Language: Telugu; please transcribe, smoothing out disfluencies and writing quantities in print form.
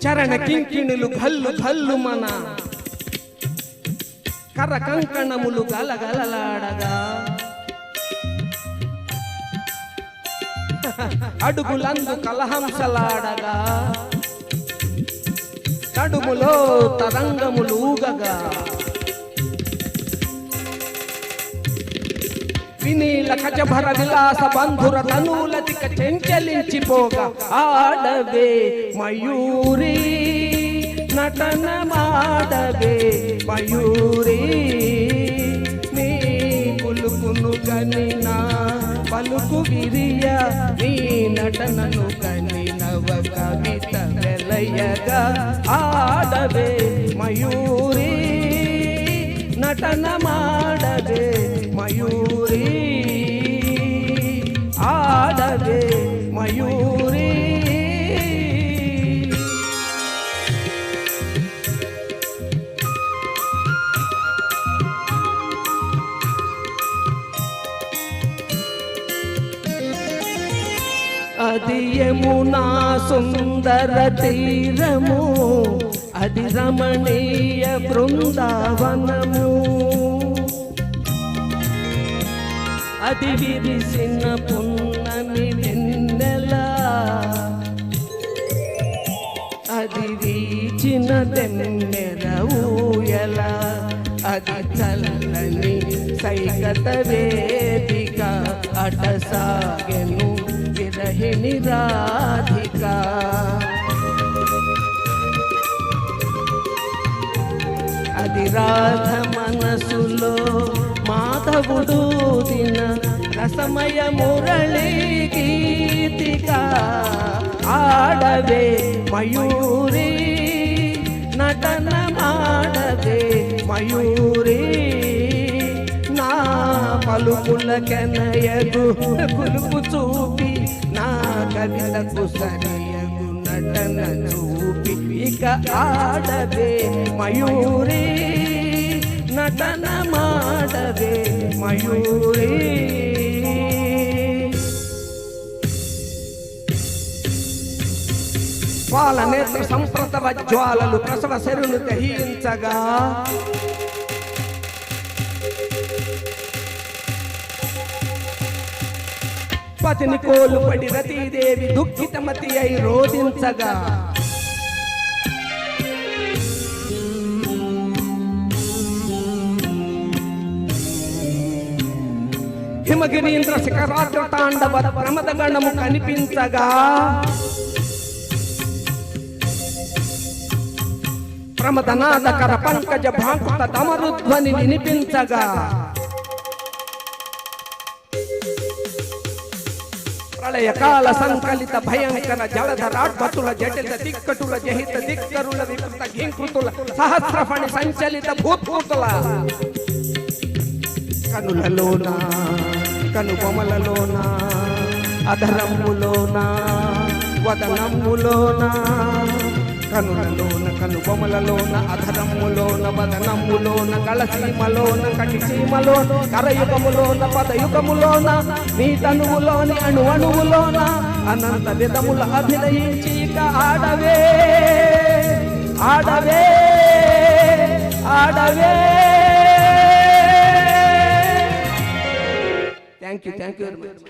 చరణ కింకిణులు ఘల్లు ఘల్లు మన కర్ర కంకణములు గలగలలాడగా అడుగులందు కలహంసలాడగా తడుములో తరంగములూగగా వినీల కజభర విలాస బంధుర తనూలతిక చెంచలించిపోగా ఆడవే మయూరి నటన మాడవే మయూరి నీ పులుకును గనిన పలుకు విరియ నీ నటనను గని నవ కవిత వెలయగా ఆడవే మయూరి నటన మాడవే మయూరి ఆడవే మయూరి అది యమునా సుందర తీరము అది రమణీయ బృందావనము అది విరిసిన పున్నమి వెన్నెల అది వీచిన తెమ్మెర ఊయల అది చల్లని సైకత వేదిక అట సాగెను విరహిణి రాధిక అది రాధ మనసులో మాధవుడు దిన రసమయ మురళి గీతిక ఆడవే మయూరి నటన మాడవే మయూరి నా పలుకుల కెనయగు కులుపు చూపి నా కవితకు సరియగు నటన చూపి ఇక ఆడవే మయూరి నటన మాడవే మయూరి పాల నేత్ర సంప్రతవ జ్వాలలు ప్రసవ శరును దహించగా పతిని కోలుపడి రతీదేవి దుఃఖితమతి అయి రోధించగా హిమగిరీంద్ర శిఖరాగ్ర తాండవ ప్రమదగణము కనిపించగా ప్రమదనాదకర పంకజ భాంకుత తమరుధ్వని వినిపించగా ప్రళయకాల సంకలిత భయంకర జలధరాడ్భతుల జటిత దిక్కటుల జహిత దిక్కరుల వికృత ఘీంకృతుల సహస్రఫణి సంచలిత భూత్కృతుల కనులలోన కనుబొమలలోన అధరమ్ములోన వదనమ్ములోన కనులలోన కనుబొమలలోన అధరమ్ములోన వదనమ్ములోన కళసీమలోన కటిసీమలోన కరయుగములోన పదయుగములోన నీ తనువులోని అణువులోన అనంత విధముల అభినయించి ఇక ఆడవే ఆడవే ఆడవే. Thank you very much.